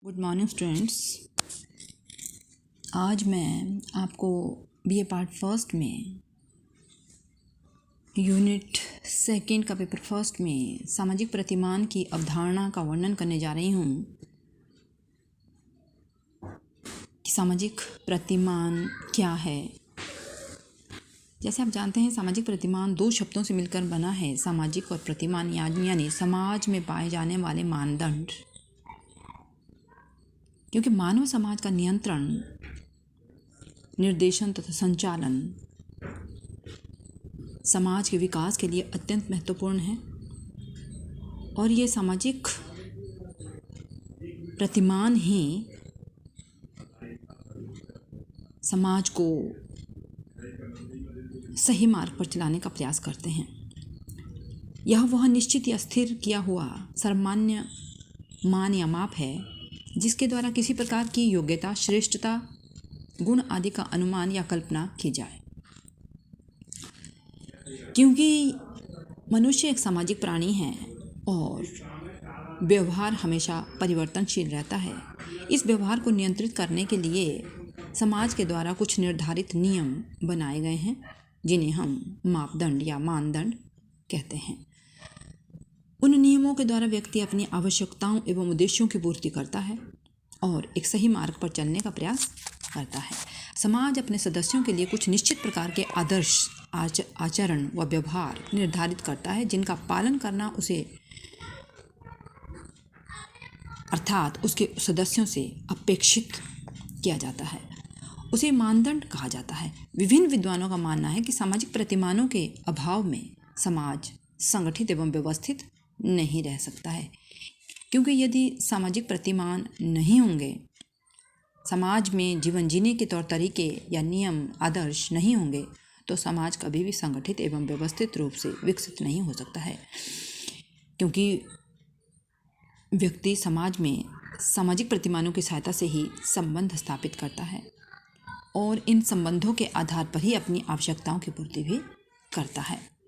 Good morning students. आज मैं आपको बीए पार्ट फर्स्ट में यूनिट सेकंड का पेपर फर्स्ट में सामाजिक प्रतिमान की अवधारणा का वर्णन करने जा रही हूँ कि सामाजिक प्रतिमान क्या है। जैसे आप जानते हैं, सामाजिक प्रतिमान दो शब्दों से मिलकर बना है, सामाजिक और प्रतिमान, यानी समाज में पाए जाने वाले मानदंड। क्योंकि मानव समाज का नियंत्रण, निर्देशन तथा संचालन समाज के विकास के लिए अत्यंत महत्वपूर्ण है और ये सामाजिक प्रतिमान ही समाज को सही मार्ग पर चलाने का प्रयास करते हैं। यह वह निश्चित या स्थिर किया हुआ सर्वमान्य मान या माप है जिसके द्वारा किसी प्रकार की योग्यता, श्रेष्ठता, गुण आदि का अनुमान या कल्पना की जाए। क्योंकि मनुष्य एक सामाजिक प्राणी है और व्यवहार हमेशा परिवर्तनशील रहता है, इस व्यवहार को नियंत्रित करने के लिए समाज के द्वारा कुछ निर्धारित नियम बनाए गए हैं जिन्हें हम मापदंड या मानदंड कहते हैं। उन नियमों के द्वारा व्यक्ति अपनी आवश्यकताओं एवं उद्देश्यों की पूर्ति करता है और एक सही मार्ग पर चलने का प्रयास करता है। समाज अपने सदस्यों के लिए कुछ निश्चित प्रकार के आदर्श, आचरण व व्यवहार निर्धारित करता है जिनका पालन करना उसे अर्थात उसके सदस्यों से अपेक्षित किया जाता है, उसे मानदंड कहा जाता है। विभिन्न विद्वानों का मानना है कि सामाजिक प्रतिमानों के अभाव में समाज संगठित एवं व्यवस्थित नहीं रह सकता है। क्योंकि यदि सामाजिक प्रतिमान नहीं होंगे, समाज में जीवन जीने के तौर तरीके या नियम, आदर्श नहीं होंगे, तो समाज कभी भी संगठित एवं व्यवस्थित रूप से विकसित नहीं हो सकता है। क्योंकि व्यक्ति समाज में सामाजिक प्रतिमानों की सहायता से ही संबंध स्थापित करता है और इन संबंधों के आधार पर ही अपनी आवश्यकताओं की पूर्ति भी करता है।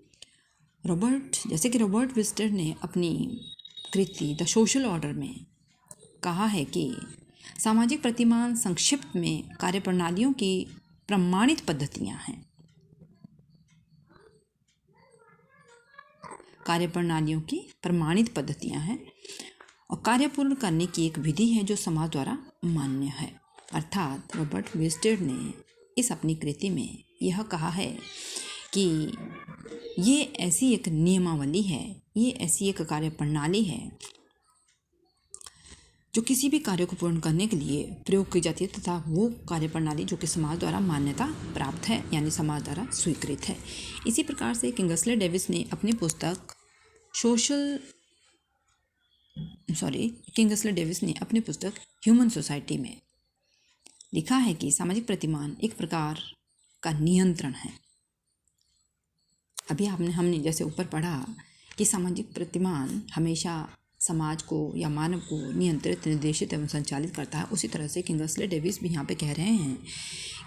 रॉबर्ट विस्टर ने अपनी कृति द सोशल ऑर्डर में कहा है कि सामाजिक प्रतिमान संक्षिप्त में कार्यप्रणालियों की प्रमाणित पद्धतियां हैं। कार्यप्रणालियों की प्रमाणित पद्धतियां हैं और कार्य पूर्ण करने की एक विधि है जो समाज द्वारा मान्य है। अर्थात रॉबर्ट विस्टर ने इस अपनी कृति में यह कहा है कि ये ऐसी एक नियमावली है, ये ऐसी एक कार्य प्रणाली है जो किसी भी कार्य को पूर्ण करने के लिए प्रयोग की जाती है तथा वो कार्य प्रणाली जो कि समाज द्वारा मान्यता प्राप्त है, यानी समाज द्वारा स्वीकृत है। इसी प्रकार से किंगस्ले डेविस ने अपनी पुस्तक ह्यूमन सोसाइटी में लिखा है कि सामाजिक प्रतिमान एक प्रकार का नियंत्रण है। अभी हमने जैसे ऊपर पढ़ा कि सामाजिक प्रतिमान हमेशा समाज को या मानव को नियंत्रित, निर्देशित एवं संचालित करता है, उसी तरह से किंगस्ले डेविस भी यहाँ पे कह रहे हैं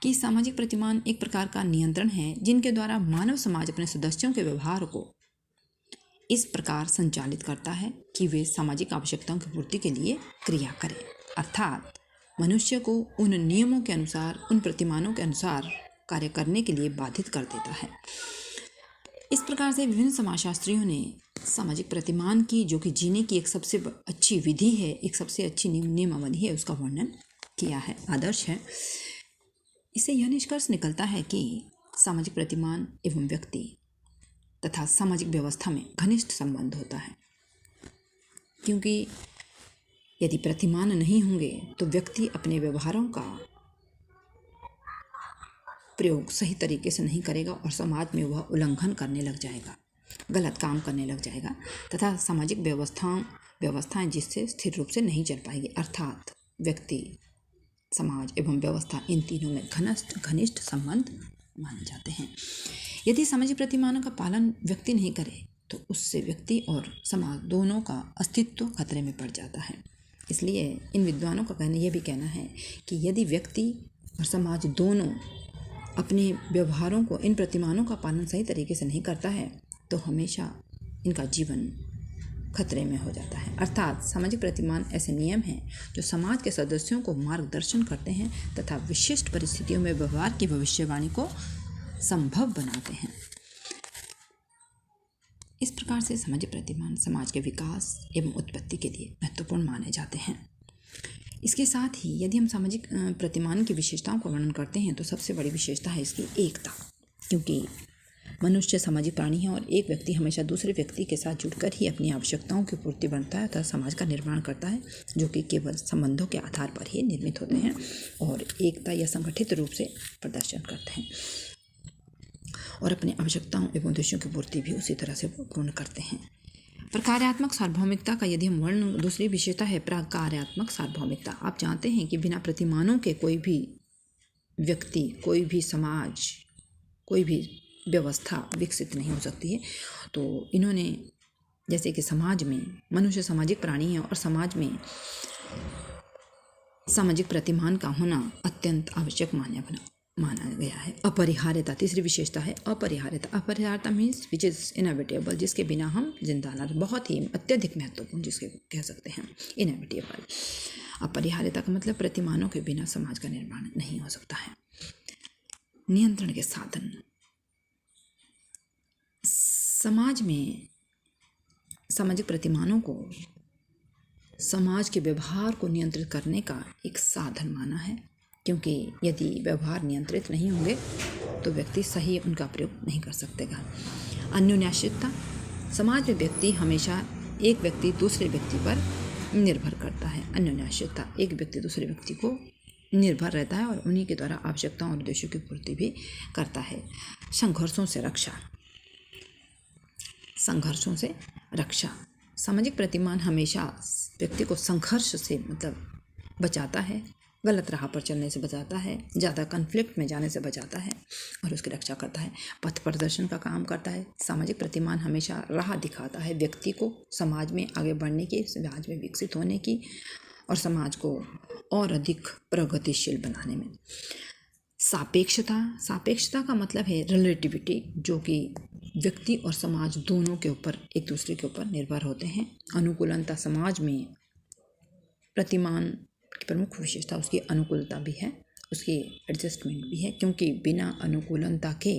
कि सामाजिक प्रतिमान एक प्रकार का नियंत्रण है जिनके द्वारा मानव समाज अपने सदस्यों के व्यवहार को इस प्रकार संचालित करता है कि वे सामाजिक आवश्यकताओं की पूर्ति के लिए क्रिया करें। अर्थात मनुष्य को उन नियमों के अनुसार, उन प्रतिमानों के अनुसार कार्य करने के लिए बाधित कर देता है। इस प्रकार से विभिन्न समाजशास्त्रियों ने सामाजिक प्रतिमान की, जो कि जीने की एक सबसे अच्छी विधि है, एक सबसे अच्छी नियमावली है, उसका वर्णन किया है, आदर्श है। इससे यह निष्कर्ष निकलता है कि सामाजिक प्रतिमान एवं व्यक्ति तथा सामाजिक व्यवस्था में घनिष्ठ संबंध होता है। क्योंकि यदि प्रतिमान नहीं होंगे तो व्यक्ति अपने व्यवहारों का प्रयोग सही तरीके से नहीं करेगा और समाज में वह उल्लंघन करने लग जाएगा, गलत काम करने लग जाएगा तथा सामाजिक व्यवस्थाएं जिससे स्थिर रूप से नहीं चल पाएगी। अर्थात व्यक्ति, समाज एवं व्यवस्था, इन तीनों में घनिष्ठ संबंध माने जाते हैं। यदि सामाजिक प्रतिमानों का पालन व्यक्ति नहीं करे तो उससे व्यक्ति और समाज दोनों का अस्तित्व खतरे में पड़ जाता है। इसलिए इन विद्वानों का यह भी कहना है कि यदि व्यक्ति और समाज दोनों अपने व्यवहारों को, इन प्रतिमानों का पालन सही तरीके से नहीं करता है तो हमेशा इनका जीवन खतरे में हो जाता है। अर्थात सामाजिक प्रतिमान ऐसे नियम हैं जो समाज के सदस्यों को मार्गदर्शन करते हैं तथा विशिष्ट परिस्थितियों में व्यवहार की भविष्यवाणी को संभव बनाते हैं। इस प्रकार से सामाजिक प्रतिमान समाज के विकास एवं उत्पत्ति के लिए महत्वपूर्ण माने जाते हैं। इसके साथ ही यदि हम सामाजिक प्रतिमान की विशेषताओं का वर्णन करते हैं तो सबसे बड़ी विशेषता है इसकी एकता, क्योंकि मनुष्य सामाजिक प्राणी है और एक व्यक्ति हमेशा दूसरे व्यक्ति के साथ जुड़कर ही अपनी आवश्यकताओं की पूर्ति बनता है तथा समाज का निर्माण करता है, जो कि केवल संबंधों के आधार पर ही निर्मित होते हैं और एकता या संगठित रूप से प्रदर्शन करते हैं और अपनी आवश्यकताओं एवं उद्देश्यों की पूर्ति भी उसी तरह से पूर्ण करते हैं। प्रकार्यात्मक सार्वभौमिकता का यदि हम वर्णन, दूसरी विशेषता है प्रकार्यात्मक सार्वभौमिकता। आप जानते हैं कि बिना प्रतिमानों के कोई भी व्यक्ति, कोई भी समाज, कोई भी व्यवस्था विकसित नहीं हो सकती है। तो इन्होंने जैसे कि समाज में मनुष्य सामाजिक प्राणी है और समाज में सामाजिक प्रतिमान का होना अत्यंत आवश्यक माना गया है। अपरिहार्यता तीसरी विशेषता है अपरिहार्यता। अपरिहार्यता मीन्स विच इज़ इनएविटेबल, जिसके बिना हम जिंदा न रह, बहुत ही अत्यधिक महत्वपूर्ण जिसके कह सकते हैं इनएविटेबल। अपरिहार्यता का मतलब प्रतिमानों के बिना समाज का निर्माण नहीं हो सकता है। नियंत्रण के साधन। समाज में सामाजिक प्रतिमानों को समाज के व्यवहार को नियंत्रित करने का एक साधन माना है, क्योंकि यदि व्यवहार नियंत्रित नहीं होंगे तो व्यक्ति सही उनका प्रयोग नहीं कर सकेगा। अन्योन्याश्रितता। समाज में व्यक्ति हमेशा एक व्यक्ति दूसरे व्यक्ति पर निर्भर करता है। अन्योन्याश्रितता, एक व्यक्ति दूसरे व्यक्ति को निर्भर रहता है और उन्हीं के द्वारा आवश्यकताओं और उद्देश्यों की पूर्ति भी करता है। संघर्षों से रक्षा। संघर्षों से रक्षा। सामाजिक प्रतिमान हमेशा व्यक्ति को संघर्ष से बचाता है, गलत राह पर चलने से बचाता है, ज़्यादा कन्फ्लिक्ट में जाने से बचाता है और उसकी रक्षा करता है। पथ प्रदर्शन का काम करता है। सामाजिक प्रतिमान हमेशा राह दिखाता है व्यक्ति को समाज में आगे बढ़ने की, समाज में विकसित होने की और समाज को और अधिक प्रगतिशील बनाने में। सापेक्षता। सापेक्षता का मतलब है रिलेटिविटी, जो कि व्यक्ति और समाज दोनों के ऊपर एक दूसरे के ऊपर निर्भर होते हैं। अनुकूलनता। समाज में प्रतिमान की प्रमुख विशेषता उसकी अनुकूलता भी है, उसकी एडजस्टमेंट भी है, क्योंकि बिना अनुकूलनता के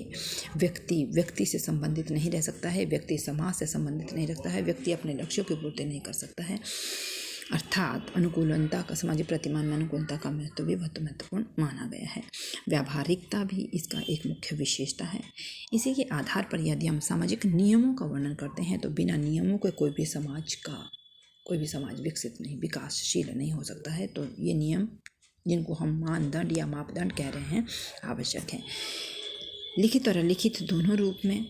व्यक्ति से संबंधित नहीं रह सकता है, व्यक्ति समाज से संबंधित नहीं रखता है, व्यक्ति अपने लक्ष्यों की पूर्ति नहीं कर सकता है। अर्थात अनुकूलनता का, सामाजिक प्रतिमान में अनुकूलता का महत्व भी बहुत महत्वपूर्ण माना गया है। व्यावहारिकता भी इसका एक मुख्य विशेषता है। इसी के आधार पर यदि हम सामाजिक नियमों का वर्णन करते हैं तो बिना नियमों के कोई भी समाज विकसित नहीं, विकासशील नहीं हो सकता है। तो ये नियम, जिनको हम मानदंड या मापदंड कह रहे हैं, आवश्यक हैं, लिखित और अलिखित दोनों रूप में।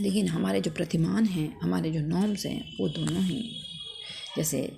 लेकिन हमारे जो प्रतिमान हैं, हमारे जो नॉर्म्स हैं, वो दोनों ही, जैसे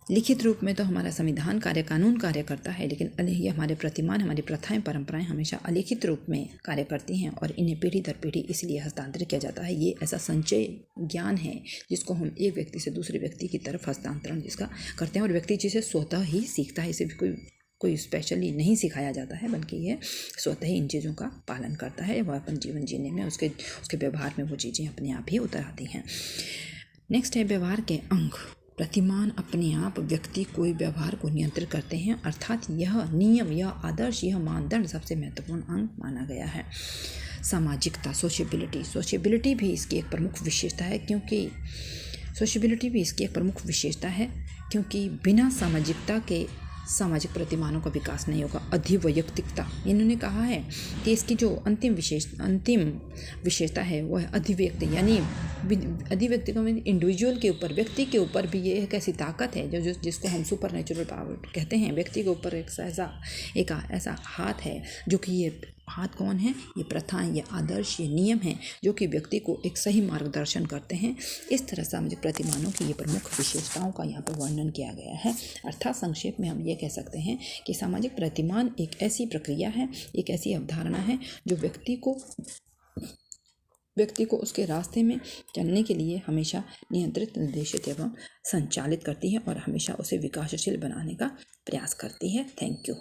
लिखित रूप में तो हमारा संविधान कार्य, कानून कार्य करता है, लेकिन ये हमारे प्रतिमान, हमारी प्रथाएं, परंपराएं हमेशा अलिखित रूप में कार्य करती हैं और इन्हें पीढ़ी दर पीढ़ी इसलिए हस्तांतरित किया जाता है। ये ऐसा संचय ज्ञान है जिसको हम एक व्यक्ति से दूसरे व्यक्ति की तरफ हस्तांतरण जिसका करते हैं और व्यक्ति जिसे स्वतः ही सीखता है। इसे भी कोई स्पेशली नहीं सिखाया जाता है, बल्कि ये स्वतः ही इन चीज़ों का पालन करता है। वह अपन जीवन जीने में, उसके व्यवहार में वो चीज़ें अपने आप ही उतर आती हैं। नेक्स्ट है व्यवहार के अंग। प्रतिमान अपने आप व्यक्ति कोई व्यवहार को नियंत्रित करते हैं, अर्थात यह नियम, यह आदर्श, यह मानदंड सबसे महत्वपूर्ण अंग माना गया है। सामाजिकता, सोशियबिलिटी भी इसकी एक प्रमुख विशेषता है, क्योंकि बिना सामाजिकता के सामाजिक प्रतिमानों का विकास नहीं होगा। अधिवैयक्तिकता, इन्होंने कहा है कि इसकी जो अंतिम विशेषता है वह अधिव्यक्ति, यानी अधिव्यक्ति का इंडिविजुअल के ऊपर, व्यक्ति के ऊपर भी ये एक ऐसी ताकत है जिसको हम सुपर नेचुरल पावर कहते हैं। व्यक्ति के ऊपर एक ऐसा हाथ है, जो कि ये हाथ कौन है? ये प्रथाएं, ये आदर्श, ये नियम हैं जो कि व्यक्ति को एक सही मार्गदर्शन करते हैं। इस तरह सामाजिक प्रतिमानों की ये प्रमुख विशेषताओं का यहाँ पर वर्णन किया गया है। अर्थात संक्षेप में हम ये कह सकते हैं कि सामाजिक प्रतिमान एक ऐसी प्रक्रिया है, एक ऐसी अवधारणा है जो व्यक्ति को उसके रास्ते में चलने के लिए हमेशा नियंत्रित, निर्देशित एवं संचालित करती है और हमेशा उसे विकासशील बनाने का प्रयास करती है। Thank you.